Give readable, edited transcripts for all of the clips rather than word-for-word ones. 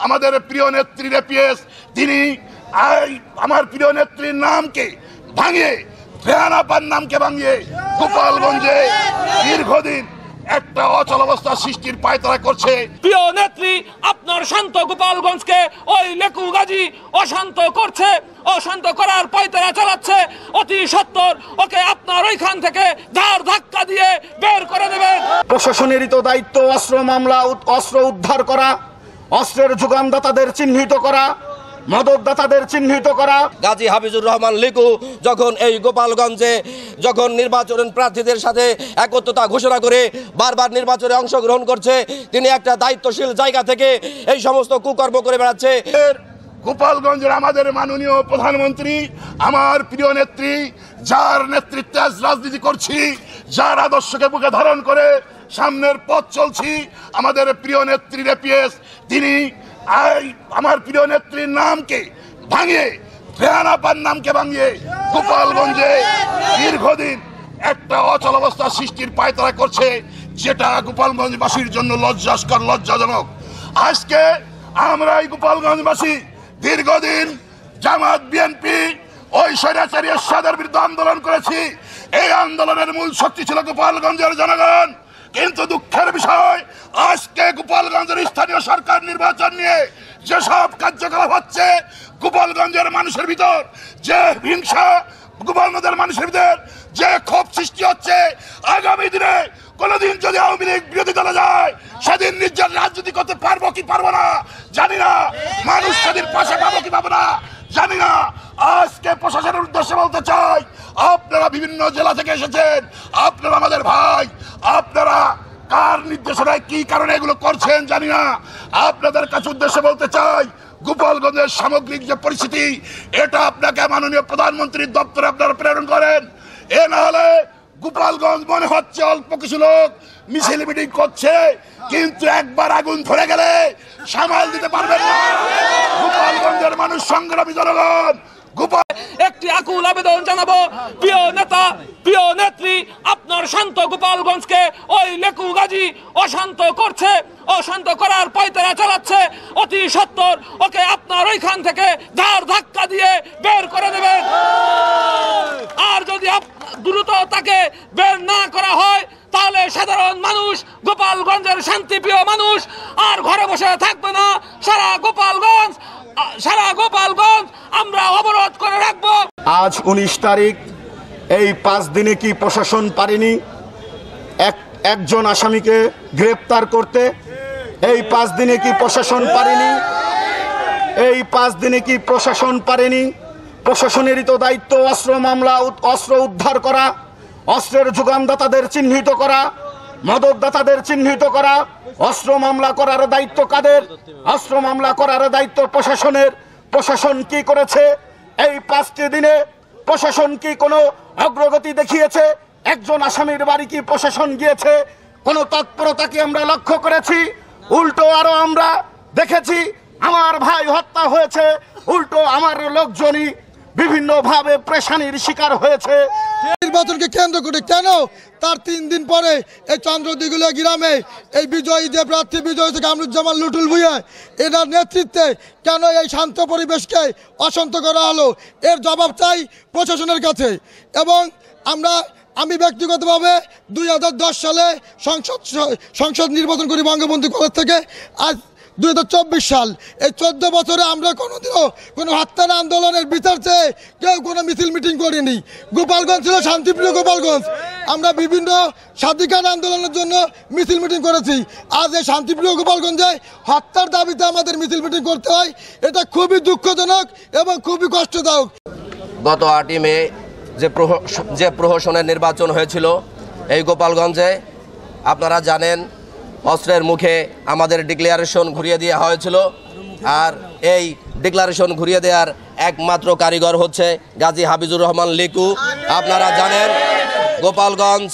আমাদের প্রিয় নেত্রী রেপিএস তিনি আমার প্রিয় নেত্রীর নামকে ভাঙিয়ে রেহানাপার নামকে ভাঙিয়ে গোপালগঞ্জে দীর্ঘদিন একটা অচল অবস্থা সৃষ্টির পায়তারা করছে। প্রিয় নেত্রী আপনার শান্ত গোপালগঞ্জকে ওই লেকু গাজী অশান্ত করছে, অশান্ত করার পায়তারা চালাচ্ছে। অতি সত্বর ওকে আপনার ওইখান থেকে ধার ধাক্কা দিয়ে বের করে দেবেন। প্রশাসনেরই তো দায়িত্ব অস্ত্র মামলা, অস্ত্র উদ্ধার করা, অস্ত্রের যোগানদাতাদের চিহ্নিত করা, মদতদাতাদের চিহ্নিত করা। গাজী হাফিজুর রহমান লিকু যখন এই গোপালগঞ্জে যখন নির্বাচন প্রার্থীদের সাথে একত্রতা ঘোষণা করে বারবার নির্বাচনে অংশগ্রহণ করছে, তিনি একটা দায়িত্বশীল জায়গা থেকে এই সমস্ত কুকর্ম করে বেড়াচ্ছে। গোপালগঞ্জের আমাদের মাননীয় প্রধানমন্ত্রী, আমার প্রিয় নেত্রী, যার নেতৃত্বে আজ রাজনীতি করছি, যার আদর্শকে বুকে ধারণ করে সামনের পথ চলছি, আমাদের প্রিয় নেত্রী রেপিএস তিনি আমার প্রিয় নেত্রীর নামকে ভাঙিয়ে রেহানাপার নামকে ভাঙিয়ে গোপালগঞ্জে দীর্ঘদিন একটা অচল অবস্থা সৃষ্টির পায়তারা করছে, যেটা গোপালগঞ্জবাসীর জন্য লজ্জাস্কর, লজ্জাজনক। আজকে আমরা এই গোপালগঞ্জবাসী দীর্ঘদিন জামাত বিএনপি ওই স্বৈরাচারী এরশাদের বিরুদ্ধে আন্দোলন করেছি। এই আন্দোলনের মূল শক্তি ছিল গোপালগঞ্জের জনগণ। কিন্তু দুঃখের বিষয়, আজকে গোপালগঞ্জের স্থানীয় সরকার নির্বাচন নিয়ে যেসব কার্যকলাপ হচ্ছে, গোপালগঞ্জের মানুষের ভিতর যে হিংসা, গোপালগঞ্জের মানুষের ভিতর যে ক্ষোভ সৃষ্টি হচ্ছে, আগামী দিনে কোনদিন যদি আওয়ামী লীগ বিরোধী দলে যায়, সেদিন নিজের রাজনীতি করতে পারবো কি পারবো না জানি না, মানুষ সেদিন পাশে পাবো কি পাবো না জানি না। আজকে প্রশাসনের উদ্দেশ্যে বলতে চাই, আপনারা বিভিন্ন জেলা থেকে এসেছেন, আপনারা আমাদের ভাই, আপনারা কার নির্দেশনায় কি কারণে এগুলো করছেন জানি না। আপনাদের কাছে উদ্দেশ্যে বলতে চাই, গোপালগঞ্জের সামগ্রিক যে পরিস্থিতি, এটা আপনাকে মাননীয় প্রধানমন্ত্রীর দপ্তরে আপনারা প্রেরণ করেন। এ না হলে গোপালগঞ্জ মনে হচ্ছে অল্প কিছু লোক মিছিল মিটিং করছে, কিন্তু একবার আগুন ধরে গেলে সামাল দিতে পারবেন না। গোপালগঞ্জের মানুষ, সংগ্রামী জনগণ, একটি আকুল আবেদন জানাবো, প্রিয় নেতা, প্রিয় নেত্রী আপনার শান্ত গোপালগঞ্জকে ওই লেকু গাজী অশান্ত করছে, অশান্ত করার পায়তারা চালাচ্ছে। অতি সত্বর ওকে আপনার ওইখান থেকে ধার ধাক্কা দিয়ে বের করে দেবেন। আর যদি দ্রুত তাকে বের না করা হয়, তাহলে সাধারণ মানুষ, গোপালগঞ্জের শান্তিপ্রিয় মানুষ আর ঘরে বসে থাকবে না। সারা গোপালগঞ্জ আমরা অবরোধ করে রাখবো। আজ 19 তারিখ, এই 5 দিনে কি প্রশাসন পারেনি একজন আসামিকে গ্রেপ্তার করতে? এই 5 দিনে কি প্রশাসন পারেনি? এই 5 দিনে কি প্রশাসন পারেনি? প্রশাসনেরই তো দায়িত্ব অস্ত্র মামলা, অস্ত্র উদ্ধার করা, অস্ত্রের যোগানদাতাদের চিহ্নিত করা, মদতদাতাদের চিহ্নিত করা। অস্ত্র মামলা করার দায়িত্ব কাদের? অস্ত্র মামলা করার দায়িত্ব প্রশাসনের। প্রশাসন কি করেছে এই 5টি দিনে? প্রশাসন কি কোনো অগ্রগতি দেখিয়েছে? একজন আসামির বাড়ি কি প্রশাসন গিয়েছে? কোনো তৎপরতা কি আমরা লক্ষ্য করেছি? উল্টো আরো আমরা দেখেছি আমার ভাই হত্যা হয়েছে, উল্টো আমার লোকজনই বিভিন্নভাবে প্রেশানির শিকার হয়েছে। নির্বাচনকে কেন্দ্র করে কেন তার 3 দিন পরে এই চন্দ্রদিগুলা গ্রামে এই বিজয়ী যে প্রার্থী বিজয় হয়েছে কামরুজ্জামান লুটুল ভূঁইয়া, এনার নেতৃত্বে কেন এই শান্ত পরিবেশকে অশান্ত করা হলো? এর জবাব চাই প্রশাসনের কাছে। এবং আমি ব্যক্তিগতভাবে 2010 সালে সংসদ নির্বাচন করি বঙ্গবন্ধু কলেজ থেকে। আজ 2024 সাল, এই 14 বছরে আমরা কোনোদিনও কোনো হত্যার আন্দোলনের বিচার চেয়ে কেউ কোনো মিছিল মিটিং করিনি। গোপালগঞ্জ ছিল শান্তিপ্রিয় গোপালগঞ্জ। আমরা বিভিন্ন স্বাধিকার আন্দোলনের জন্য মিছিল মিটিং করেছি। আজ এই শান্তিপ্রিয় গোপালগঞ্জে হত্যার দাবিতে আমাদের মিছিল মিটিং করতে হয়, এটা খুবই দুঃখজনক এবং খুবই কষ্টদায়ক। গত 8ই মে যে প্রহসনের নির্বাচন হয়েছিল এই গোপালগঞ্জে, আপনারা জানেন অস্ত্রের মুখে আমাদের ডিক্লারেশন ঘুরিয়ে দেওয়া হয়েছিল। আর এই ডিক্লারেশন ঘুরিয়ে দেওয়ার একমাত্র কারিগর হচ্ছে গাজী হাফিজুর রহমান লিকু। আপনারা জানেন গোপালগঞ্জ,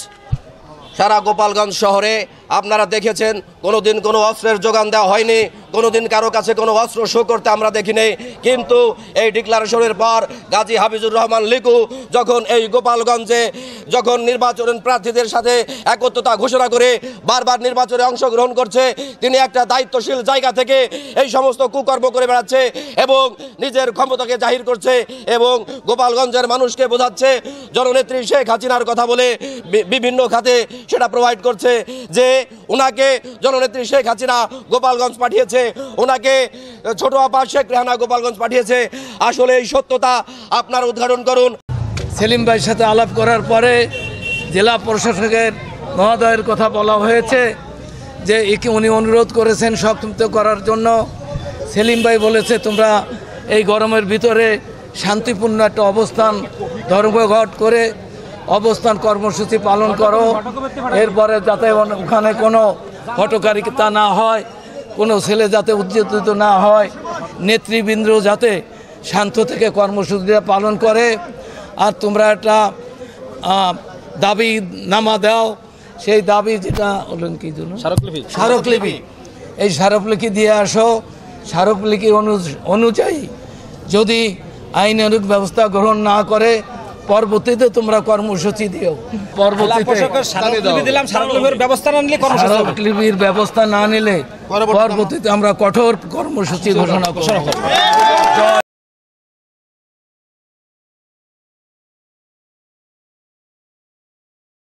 সারা গোপালগঞ্জ শহরে আপনারা দেখেছেন কোনোদিন কোনো অস্ত্রের যোগান দেওয়া হয়নি, কোনোদিন কারো কাছে কোনো অস্ত্র শো করতে আমরা দেখিনি। কিন্তু এই ডিক্লারেশনের পর গাজী হাফিজুর রহমান লিকু যখন এই গোপালগঞ্জে যখন নির্বাচন প্রার্থীদের সাথে একত্রতা ঘোষণা করে বারবার নির্বাচনে অংশগ্রহণ করছে, তিনি একটা দায়িত্বশীল জায়গা থেকে এই সমস্ত কুকর্ম করে বেড়াচ্ছে এবং নিজের ক্ষমতাকে জাহির করছে এবং গোপালগঞ্জের মানুষকে বোঝাচ্ছে জননেত্রী শেখ হাসিনার কথা বলে বিভিন্ন খাতে সেটা প্রোভাইড করছে যে ওনাকে জননেত্রী শেখ হাসিনা গোপালগঞ্জ পাঠিয়েছে, ওনাকে ছোট আপা শেখ রেহানা গোপালগঞ্জ পাঠিয়েছে। আসলে এই সত্যতা আপনারা উদ্ঘাটন করুন। সেলিম ভাইয়ের সাথে আলাপ করার পরে জেলা প্রশাসকের মহোদয়ের কথা বলা হয়েছে যে একে উনি অনুরোধ করেছেন সংক্ষিপ্ত করার জন্য। সেলিম ভাই বলেছে তোমরা এই গরমের ভিতরে শান্তিপূর্ণ একটা অবস্থান ধর্মঘট করে অবস্থান কর্মসূচি পালন করো, এরপরে যাতে ওখানে কোনো হটকারিতা না হয়, কোনো ছেলে যাতে উত্তেজিত না হয়, নেতৃবৃন্দ যাতে শান্ত থেকে কর্মসূচিটা পালন করে। আর তোমরা একটা দাবি নামা দাও, সেই দাবি যেটা বললেন কি জন্য স্মারকলিপি, এই স্মারকলিপি দিয়ে আসো। স্মারকলিপি অনুযায়ী যদি আইনানুগ ব্যবস্থা গ্রহণ না করে পরবর্তীতে তোমরা কর্মসূচি দিও। পরবর্তীতে স্মারকলিপির ব্যবস্থা না নিলে পরবর্তীতে আমরা কঠোর কর্মসূচি ঘোষণা করব।